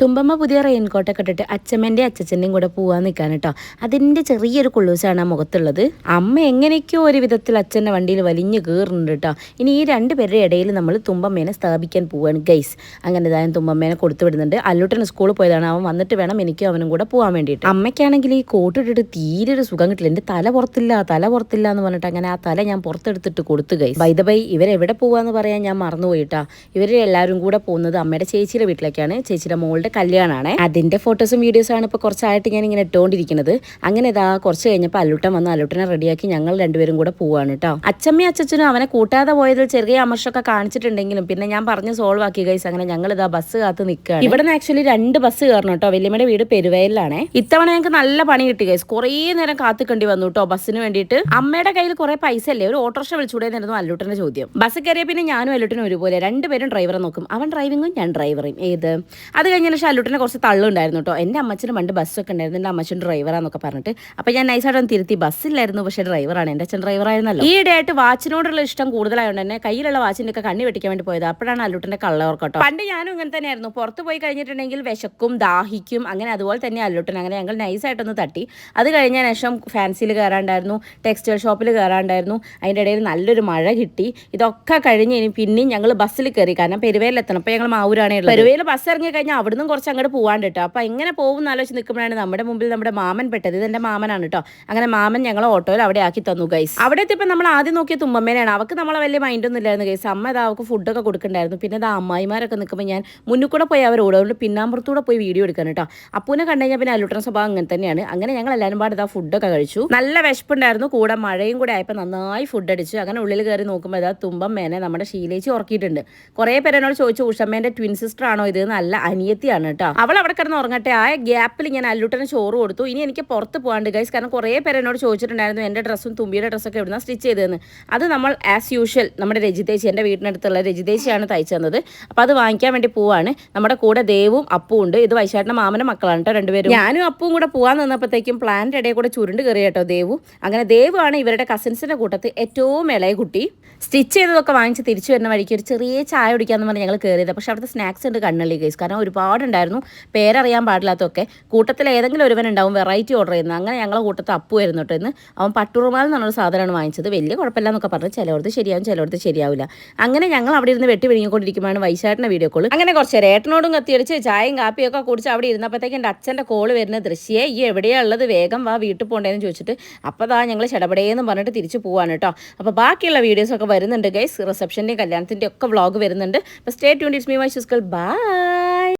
തുമ്പമ്മ പുതിയ റെയിൻകോട്ടൊക്കെ ഇട്ടിട്ട് അച്ഛമ്മേൻ്റെയും അച്ഛച്ചൻ്റെയും കൂടെ പോകാൻ നിൽക്കാൻ കേട്ടോ. അതിൻ്റെ ചെറിയൊരു കുള്ളൂസാണ് ആ മുഖത്തുള്ളത്. അമ്മ എങ്ങനെയൊക്കെയോ ഒരു വിധത്തിൽ അച്ഛൻ്റെ വണ്ടിയിൽ വലിഞ്ഞു കയറുന്നുണ്ട് കേട്ടോ. ഇനി ഈ രണ്ടുപേരുടെ ഇടയിൽ നമ്മൾ തുമ്പമ്മേനെ സ്ഥാപിക്കാൻ പോവാണ് ഗൈസ്. അങ്ങനെ ഇതായാലും തുമ്പമ്മേനെ കൊടുത്തു വിടുന്നുണ്ട്. അല്ലൂട്ടന് സ്കൂളിൽ പോയതാണ്, അവൻ വന്നിട്ട് വേണം എനിക്കും അവനും കൂടെ പോകാൻ വേണ്ടിയിട്ട്. അമ്മയ്ക്കാണെങ്കിൽ ഈ കോട്ടിട്ടിട്ട് തീരെ ഒരു സുഖം കിട്ടില്ല. എൻ്റെ തല പുറത്തില്ല എന്ന് പറഞ്ഞിട്ട് അങ്ങനെ ആ തല ഞാൻ പുറത്തെടുത്തിട്ട് കൊടുത്തു ഗൈസ്. ബൈ ദ ബൈ ഇവരെവിടെ പോവാന്ന് പറയാൻ ഞാൻ മറന്നുപോയിട്ടാ. ഇവർ എല്ലാവരും കൂടെ പോകുന്നത് അമ്മയുടെ ചേച്ചിയുടെ വീട്ടിലേക്കാണ്. ചേച്ചിയുടെ മോളുടെ കല്യാണമാണ്. അതിന്റെ ഫോട്ടോസും വീഡിയോസും ആണ് ഇപ്പൊ കുറച്ചായിട്ട് ഞാൻ ഇങ്ങനെ ഇട്ടുകൊണ്ടിരിക്കുന്നത്. അങ്ങനെ ഇതാ കുറച്ച് കഴിഞ്ഞപ്പോൾ അല്ലൂട്ടൻ വന്ന് അല്ലൂട്ടനെ റെഡിയാക്കി ഞങ്ങൾ രണ്ടുപേരും കൂടെ പോവാണ് കേട്ടോ. അച്ഛമ്മയും അച്ഛനും അവനെ കൂട്ടാതെ പോയതിൽ ചെറിയ അമർഷമൊക്കെ കാണിച്ചിട്ടുണ്ടെങ്കിലും പിന്നെ ഞാൻ പറഞ്ഞ് സോൾവ് ആക്കി ഗൈസ്. അങ്ങനെ ഞങ്ങൾ ഇതാ ബസ് കാത്ത് നിൽക്കുകയാണ്. ഇവിടെ നിന്ന് ആക്ച്വലി 2 ബസ് കയറണം കേട്ടോ. വല്യമ്മയുടെ വീട് പെരുവയലിലാണ്. ഇത്തവണ ഞങ്ങൾക്ക് നല്ല പണി കിട്ടി ഗൈസ്. കുറേ നേരം കാത്തിക്കേണ്ടി വന്നു കേട്ടോ ബസ്സിന് വേണ്ടിയിട്ട്. അമ്മയുടെ കയ്യിൽ കുറെ പൈസ അല്ലേ, ഒരു ഓട്ടോറിക്ഷ വിളിച്ചുകൂടെന്നായിരുന്നു അല്ലൂട്ടന്റെ ചോദ്യം. ബസ് കയറിയ പിന്നെ ഞാനും അല്ലൂട്ടനും ഒരുപോലെ രണ്ടുപേരും ഡ്രൈവറെ നോക്കും. അവൻ ഡ്രൈവിങ്ങും ഞാൻ ഡ്രൈവറും. ഏത് അത് കഴിഞ്ഞ ശേഷം അല്ലൂട്ടിനെ കുറച്ച് തള്ളുണ്ടായിരുന്നു കേട്ടോ. എൻ്റെ അമ്മച്ചന് പണ്ട് ബസ്സൊക്കെ ഉണ്ടായിരുന്നു, എൻ്റെ അമ്മച്ചൻ ഡ്രൈവറാന്നൊക്കെ പറഞ്ഞിട്ട്. അപ്പോൾ ഞാൻ നൈസായിട്ടൊന്ന് തിരുത്തി, ബസ്സില്ലായിരുന്നു പക്ഷേ ഡ്രൈവറാണ്, എൻ്റെ അച്ഛൻ ഡ്രൈവറായിരുന്നല്ലോ. ഈ ഇടയായിട്ട് വാച്ചിനോടുള്ള ഇഷ്ടം കൂടുതലായതുകൊണ്ട് തന്നെ കയ്യിലുള്ള വാച്ചിൻ്റെ ഒക്കെ കണ്ണി വെട്ടിക്കാൻ വേണ്ടി പോയത്. അപ്പോഴാണ് അല്ലൂട്ടിൻ്റെ കള്ളവർക്കട്ടോ. പണ്ട് ഞാനും ഇങ്ങനെ തന്നെയായിരുന്നു. പുറത്ത് പോയി കഴിഞ്ഞിട്ടുണ്ടെങ്കിൽ വിശക്കും ദാഹിക്കും, അങ്ങനെ അതുപോലെ തന്നെ അല്ലൂട്ടൻ. അങ്ങനെ ഞങ്ങൾ നൈസായിട്ടൊന്ന് തട്ടി. അത് കഴിഞ്ഞ ശേഷം ഫാൻസിയിൽ കയറാണ്ടായിരുന്നു, ടെക്സ്റ്റൈൽ ഷോപ്പിൽ കയറാണ്ടായിരുന്നു. അതിൻ്റെ ഇടയിൽ നല്ലൊരു മഴ കിട്ടി. ഇതൊക്കെ കഴിഞ്ഞ് ഇനി പിന്നെയും ഞങ്ങൾ ബസ്സിൽ കയറി, കാരണം പെരുവയിലെത്തണം. അപ്പോൾ ഞങ്ങൾ മാവൂരാണേ ഉള്ളത്. പെരുവയിൽ ബസ് ഇറങ്ങി കഴിഞ്ഞാൽ അവിടുന്ന് കുറച്ച് അങ്ങോട്ട് പോകാണ്ട് കേട്ടോ. അപ്പോൾ എങ്ങനെ പോകും എന്നാലോചിച്ച് നിൽക്കുമ്പോഴാണ് നമ്മുടെ മുമ്പിൽ നമ്മുടെ മാമൻ പെട്ടത്. ഇതെൻ്റെ മാമനാണ് കേട്ടോ. അങ്ങനെ മാമൻ ഞങ്ങൾ ഓട്ടോയിൽ അവിടെ ആക്കി തന്നു ഗൈസ്. അവിടെ എത്തിയപ്പോൾ നമ്മൾ ആദ്യം നോക്കിയ തുമ്പമ്മേനാണ്. അവർക്ക് നമ്മളെ വലിയ മൈൻഡൊന്നും ഇല്ലായിരുന്നു ഗൈസ്. അമ്മ ഇതാ അവർക്ക് ഫുഡൊക്കെ കൊടുക്കണ്ടായിരുന്നു. പിന്നെ ഇതാ അമ്മായിമാരൊക്കെ നിൽക്കുമ്പോൾ ഞാൻ മുന്നിൽ കൂടെ പോയി അവരോട്, അതുകൊണ്ട് പിന്നാമ്പുറത്തൂടെ പോയി വീഡിയോ എടുക്കാൻ കേട്ടോ. അപ്പൂനെ കണ്ടു കഴിഞ്ഞാൽ പിന്നെ അല്ലൂട്ടൻ സ്വഭാവം അങ്ങനെ തന്നെയാണ്. അങ്ങനെ ഞങ്ങൾ എല്ലാവരും പാട് ഇതാ ഫുഡൊക്കെ കഴിച്ചു. നല്ല വിശപ്പുണ്ടായിരുന്നു, കൂടെ മഴയും കൂടെ ആയപ്പോൾ നന്നായി ഫുഡ് അടിച്ചു. അങ്ങനെ ഉള്ളിൽ കയറി നോക്കുമ്പോൾ ഇതാ തുമ്പമ്മേനെ നമ്മുടെ ശീലേച്ചി ഉറക്കിയിട്ടുണ്ട്. കുറേ പേരെന്നോട് ചോദിച്ചു ഉഷമ്മേൻ്റെ ട്വിൻ സിസ്റ്റർ ആണോ ഇത്? നല്ല അനിയത്തിയാണ് കേട്ടോ. അവൾ അവിടെ കിടന്ന് ഉറങ്ങട്ടെ. ആ ഗ്യാപ്പിൽ ഞാൻ അല്ലൂട്ടന് ചോറ് കൊടുത്തു. ഇനി എനിക്ക് പുറത്ത് പോകാണ്ട് ഗൈസ്, കാരണം കുറേ പേര് എന്നോട് ചോദിച്ചിട്ടുണ്ടായിരുന്നു എൻ്റെ ഡ്രസ്സും തുമ്പിയുടെ ഡ്രസ്സൊക്കെ എവിടുന്ന സ്റ്റിച്ച് ചെയ്തതെന്ന്. അത് നമ്മൾ ആസ് യൂഷ്വൽ നമ്മുടെ രജിതേശി, എൻ്റെ വീടിനടുത്തുള്ള രജിതേശിയാണ് തയ്ച്ചു തന്നത്. അപ്പോൾ അത് വാങ്ങിക്കാൻ വേണ്ടി പോവാണ്. നമ്മുടെ കൂടെ ദേവും അപ്പും ഉണ്ട്. ഇത് വൈശാട്ടിൻ്റെ മാമൻ്റെ മക്കളാണ് കേട്ടോ രണ്ടുപേരും. ഞാനും അപ്പും കൂടെ പോകാൻ നിന്നപ്പോഴത്തേക്കും പ്ലാന്റ് ഇടയിൽ കൂടെ ചുരുണ്ട് കയറി കേട്ടോ ദേവു. അങ്ങനെ ദേവാണ് ഇവരുടെ കസിൻസിൻ്റെ കൂട്ടത്തിൽ ഏറ്റവും ഇളയ കുട്ടി. സ്റ്റിച്ച് ചെയ്തതൊക്കെ വാങ്ങിച്ച് തിരിച്ചു വരുന്ന വഴിക്ക് ഒരു ചെറിയ ചായ കുടിക്കാമെന്ന് പറഞ്ഞ് ഞങ്ങൾ കയറിയത്. പക്ഷേ അവിടുത്തെ സ്നാക്സ് ഉണ്ട് കണ്ണള്ളി ഗൈസ്, കാരണം ഒരുപാടുണ്ടായിരുന്നു. പേരറിയാൻ പാടില്ലാത്തൊക്കെ. കൂട്ടത്തിൽ ഏതെങ്കിലും ഒരുവൻ ഉണ്ടാവും വെറൈറ്റി ഓർഡർ ചെയ്യുന്നത്. അങ്ങനെ ഞങ്ങളെ കൂട്ടത്തിൽ അപ്പു ആയിരുന്നു കേട്ടോ. ഇന്ന് അവൻ പട്ടുറുമാൽ എന്നൊരു സാധനമാണ് വാങ്ങിച്ചത്. വലിയ കുഴപ്പമില്ല എന്നൊക്കെ പറഞ്ഞു. ചിലവർക്ക് ശരിയാവും, ചിലവർക്ക് ശരിയാവില്ല. അങ്ങനെ ഞങ്ങൾ അവിടെ ഇരുന്ന് വെട്ടി വിഴുങ്ങിക്കൊണ്ടിരിക്കുമ്പോഴാണ് വൈശാട്ടിൻ്റെ വീഡിയോ കോൾ. അങ്ങനെ കുറച്ച് ഏട്ടനോടും കത്തിയടിച്ച് ചായയും കാപ്പിയൊക്കെ കുടിച്ച് അവിടെ ഇരുന്നപ്പോഴത്തേക്ക് എൻ്റെ അച്ഛൻ്റെ കോള് വരുന്ന ദൃശ്യേ, ഈ എവിടെയാണ് ഉള്ളത്, വേഗം വാ വീട്ടിൽ പോകേണ്ടതെന്ന് ചോദിച്ചിട്ട്. അപ്പോൾ അതാ ഞങ്ങൾ ചടപടേന്ന് പറഞ്ഞിട്ട് തിരിച്ചു പോവാണ് കേട്ടോ. അപ്പോൾ ബാക്കിയുള്ള വീഡിയോസൊക്കെ വരുന്നുണ്ട് ഗൈസ്. റിസപ്ഷൻ്റെയും കല്യാണത്തിൻ്റെ ഒക്കെ വ്ളോഗ് വരുന്നുണ്ട്. അപ്പോൾ സ്റ്റേ ട്യൂൺഡ്. ഇറ്റ്സ് മീ വൈ ശുസ്കൽ. ബൈ.